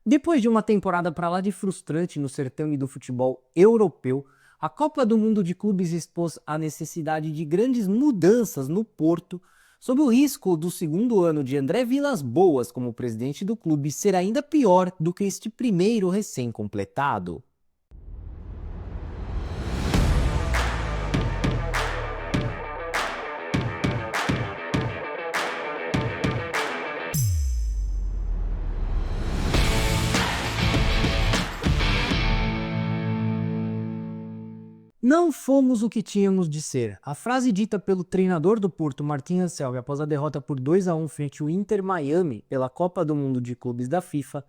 Depois de uma temporada para lá de frustrante no certame do futebol europeu, a Copa do Mundo de Clubes expôs a necessidade de grandes mudanças no Porto, sob o risco do segundo ano de André Vilas-Boas como presidente do clube ser ainda pior do que este primeiro recém-completado. Não fomos o que tínhamos de ser. A frase dita pelo treinador do Porto, Martin Anselmi, após a derrota por 2-1 frente ao Inter Miami pela Copa do Mundo de Clubes da FIFA,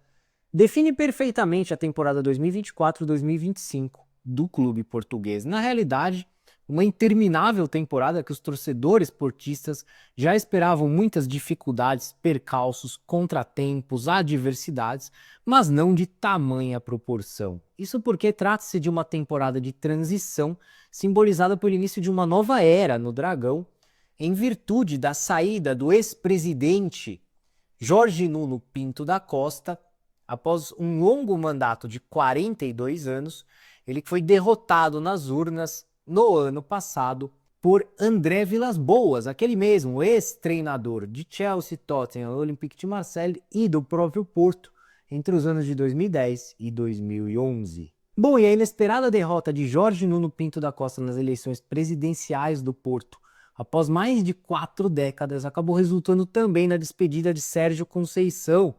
define perfeitamente a temporada 2024-2025 do clube português. Na realidade, uma interminável temporada que os torcedores portistas já esperavam muitas dificuldades, percalços, contratempos, adversidades, mas não de tamanha proporção. Isso porque trata-se de uma temporada de transição simbolizada pelo início de uma nova era no Dragão, em virtude da saída do ex-presidente Jorge Nuno Pinto da Costa. Após um longo mandato de 42 anos, ele foi derrotado nas urnas no ano passado por André Vilas-Boas, aquele mesmo ex-treinador de Chelsea, Tottenham, Olympique de Marseille e do próprio Porto entre os anos de 2010 e 2011. Bom, e a inesperada derrota de Jorge Nuno Pinto da Costa nas eleições presidenciais do Porto, após mais de 4 décadas, acabou resultando também na despedida de Sérgio Conceição,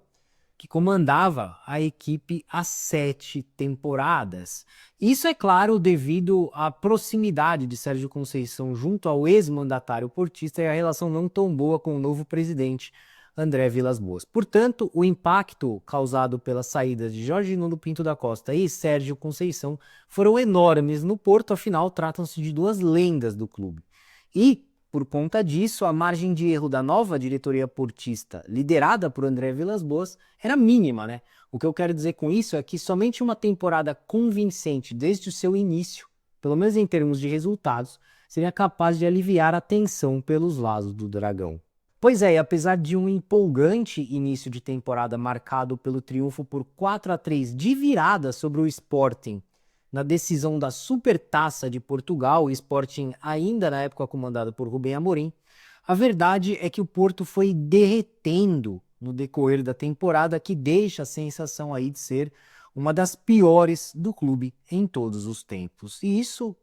que comandava a equipe há 7 temporadas. Isso é claro devido à proximidade de Sérgio Conceição junto ao ex-mandatário portista e a relação não tão boa com o novo presidente, André Vilas-Boas. Portanto, o impacto causado pela saída de Jorge Nuno Pinto da Costa e Sérgio Conceição foram enormes no Porto, afinal tratam-se de duas lendas do clube. E, por conta disso, a margem de erro da nova diretoria portista, liderada por André Vilas-Boas, era mínima, né? O que eu quero dizer com isso é que somente uma temporada convincente desde o seu início, pelo menos em termos de resultados, seria capaz de aliviar a tensão pelos lados do Dragão. Pois é, e apesar de um empolgante início de temporada marcado pelo triunfo por 4-3 de virada sobre o Sporting na decisão da Supertaça de Portugal, o Sporting ainda na época comandado por Rubem Amorim, a verdade é que o Porto foi derretendo no decorrer da temporada, que deixa a sensação aí de ser uma das piores do clube em todos os tempos. E isso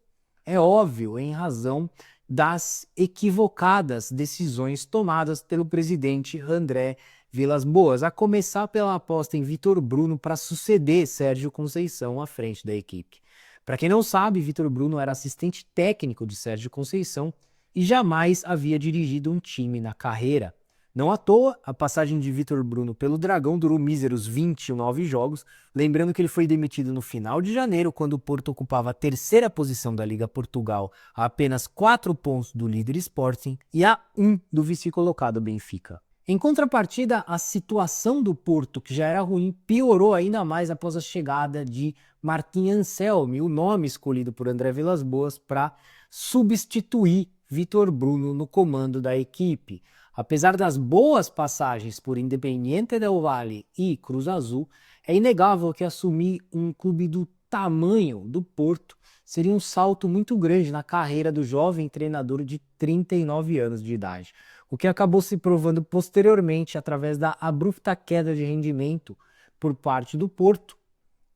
é óbvio em razão das equivocadas decisões tomadas pelo presidente André Vilas-Boas, a começar pela aposta em Vitor Bruno para suceder Sérgio Conceição à frente da equipe. Para quem não sabe, Vitor Bruno era assistente técnico de Sérgio Conceição e jamais havia dirigido um time na carreira. Não à toa, a passagem de Vitor Bruno pelo Dragão durou míseros 29 jogos, lembrando que ele foi demitido no final de janeiro, quando o Porto ocupava a terceira posição da Liga Portugal, a apenas 4 pontos do líder Sporting e a 1 do vice-colocado Benfica. Em contrapartida, a situação do Porto, que já era ruim, piorou ainda mais após a chegada de Martin Anselmi, o nome escolhido por André Vilas-Boas para substituir Vitor Bruno no comando da equipe. Apesar das boas passagens por Independiente del Valle e Cruz Azul, é inegável que assumir um clube do tamanho do Porto seria um salto muito grande na carreira do jovem treinador de 39 anos de idade, o que acabou se provando posteriormente através da abrupta queda de rendimento por parte do Porto,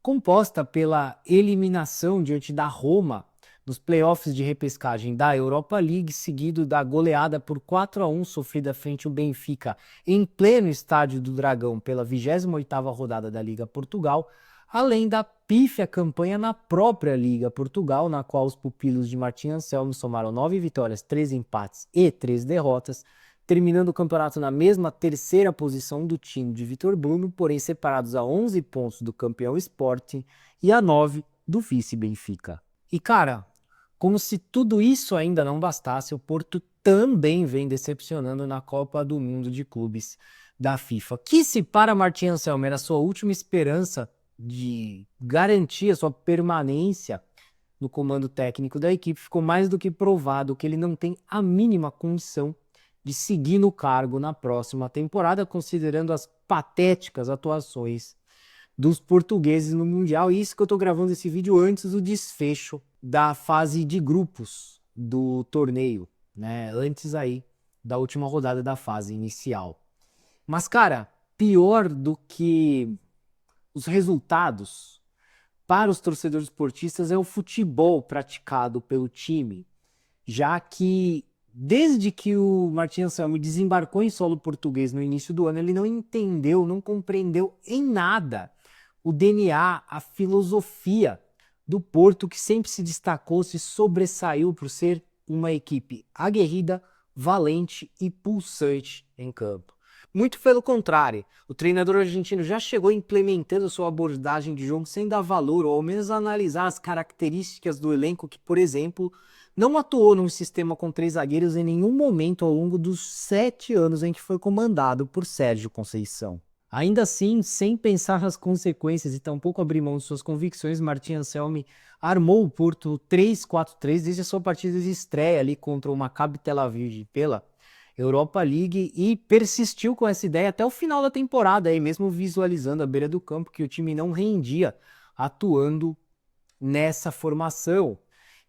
composta pela eliminação diante da Roma nos playoffs de repescagem da Europa League, seguido da goleada por 4-1 sofrida frente ao Benfica em pleno estádio do Dragão pela 28ª rodada da Liga Portugal, além da pífia campanha na própria Liga Portugal, na qual os pupilos de Martin Anselmi somaram 9 vitórias, 3 empates e 3 derrotas, terminando o campeonato na mesma terceira posição do time de Vitor Bruno, porém separados a 11 pontos do campeão Sporting e a 9 do vice Benfica. E cara, como se tudo isso ainda não bastasse, o Porto também vem decepcionando na Copa do Mundo de Clubes da FIFA, que se para Martin Anselmi era a sua última esperança de garantir a sua permanência no comando técnico da equipe, ficou mais do que provado que ele não tem a mínima condição de seguir no cargo na próxima temporada, considerando as patéticas atuações dos portugueses no Mundial. E isso que eu tô gravando esse vídeo antes do desfecho da fase de grupos do torneio, né? Antes aí da última rodada da fase inicial. Mas, cara, pior do que os resultados para os torcedores portistas é o futebol praticado pelo time, já que desde que o Martin Anselmi desembarcou em solo português no início do ano, ele não entendeu, não compreendeu em nada o DNA, a filosofia do Porto, que sempre se destacou, se sobressaiu por ser uma equipe aguerrida, valente e pulsante em campo. Muito pelo contrário, o treinador argentino já chegou implementando sua abordagem de jogo sem dar valor ou ao menos analisar as características do elenco que, por exemplo, não atuou num sistema com 3 zagueiros em nenhum momento ao longo dos 7 anos em que foi comandado por Sérgio Conceição. Ainda assim, sem pensar nas consequências e tampouco abrir mão de suas convicções, Martin Anselmi armou o Porto 3-4-3 desde a sua partida de estreia ali contra o Maccabi Tel Aviv pela Europa League e persistiu com essa ideia até o final da temporada, aí mesmo visualizando à beira do campo que o time não rendia atuando nessa formação.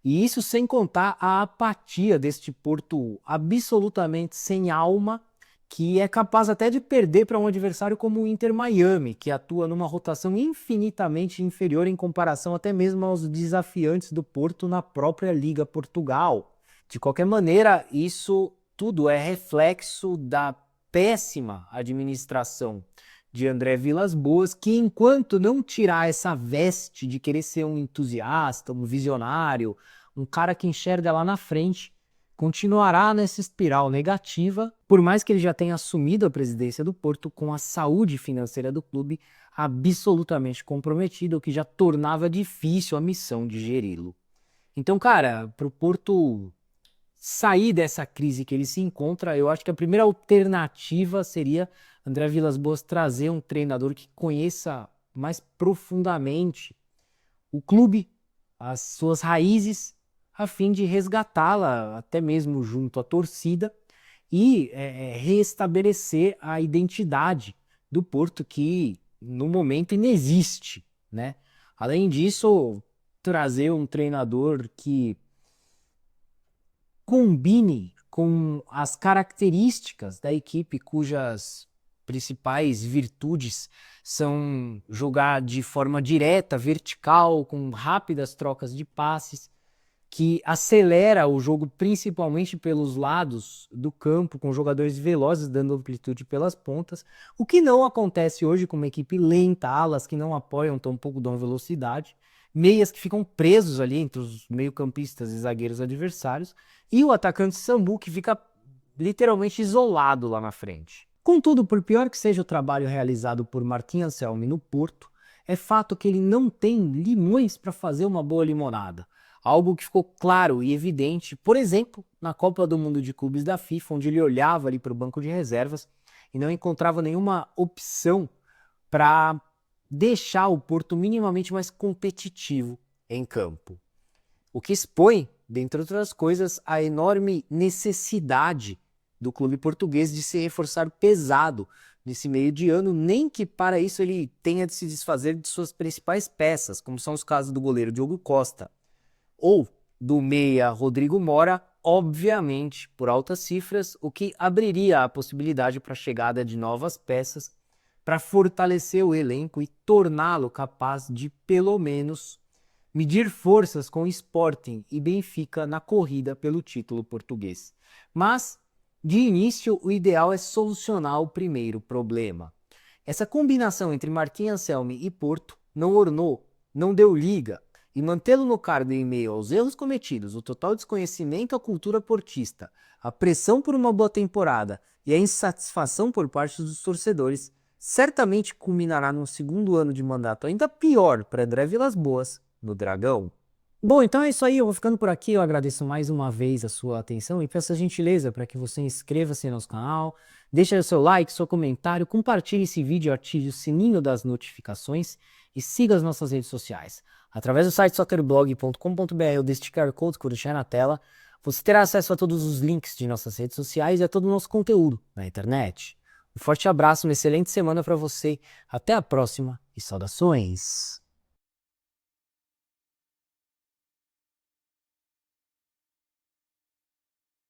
E isso sem contar a apatia deste Porto absolutamente sem alma, que é capaz até de perder para um adversário como o Inter Miami, que atua numa rotação infinitamente inferior em comparação até mesmo aos desafiantes do Porto na própria Liga Portugal. De qualquer maneira, isso tudo é reflexo da péssima administração de André Vilas-Boas, que enquanto não tirar essa veste de querer ser um entusiasta, um visionário, um cara que enxerga lá na frente, continuará nessa espiral negativa, por mais que ele já tenha assumido a presidência do Porto com a saúde financeira do clube absolutamente comprometida, o que já tornava difícil a missão de geri-lo. Então, cara, para o Porto sair dessa crise que ele se encontra, eu acho que a primeira alternativa seria André Vilas-Boas trazer um treinador que conheça mais profundamente o clube, as suas raízes, a fim de resgatá-la até mesmo junto à torcida e restabelecer a identidade do Porto que no momento inexiste, né? Além disso, trazer um treinador que combine com as características da equipe cujas principais virtudes são jogar de forma direta, vertical, com rápidas trocas de passes, que acelera o jogo principalmente pelos lados do campo, com jogadores velozes dando amplitude pelas pontas, o que não acontece hoje com uma equipe lenta, alas que não apoiam, tampouco dão velocidade, meias que ficam presos ali entre os meio-campistas e zagueiros adversários, e o atacante Sambu que fica literalmente isolado lá na frente. Contudo, por pior que seja o trabalho realizado por Martin Anselmi no Porto, é fato que ele não tem limões para fazer uma boa limonada. Algo que ficou claro e evidente, por exemplo, na Copa do Mundo de Clubes da FIFA, onde ele olhava ali para o banco de reservas e não encontrava nenhuma opção para deixar o Porto minimamente mais competitivo em campo. O que expõe, dentre outras coisas, a enorme necessidade do clube português de se reforçar pesado nesse meio de ano, nem que para isso ele tenha de se desfazer de suas principais peças, como são os casos do goleiro Diogo Costa, ou do meia Rodrigo Mora, obviamente por altas cifras, o que abriria a possibilidade para a chegada de novas peças para fortalecer o elenco e torná-lo capaz de, pelo menos, medir forças com Sporting e Benfica na corrida pelo título português. Mas, de início, o ideal é solucionar o primeiro problema. Essa combinação entre Martin Anselmi e Porto não ornou, não deu liga, e mantê-lo no cargo em meio aos erros cometidos, o total desconhecimento à cultura portista, a pressão por uma boa temporada e a insatisfação por parte dos torcedores, certamente culminará num segundo ano de mandato ainda pior para André Vilas-Boas no Dragão. Bom, então é isso aí, eu vou ficando por aqui, eu agradeço mais uma vez a sua atenção e peço a gentileza para que você inscreva-se no nosso canal, deixe o seu like, seu comentário, compartilhe esse vídeo, ative o sininho das notificações e siga as nossas redes sociais. Através do site soccerblog.com.br ou deste QR Code que eu deixei na tela, você terá acesso a todos os links de nossas redes sociais e a todo o nosso conteúdo na internet. Um forte abraço, uma excelente semana para você. Até a próxima e saudações!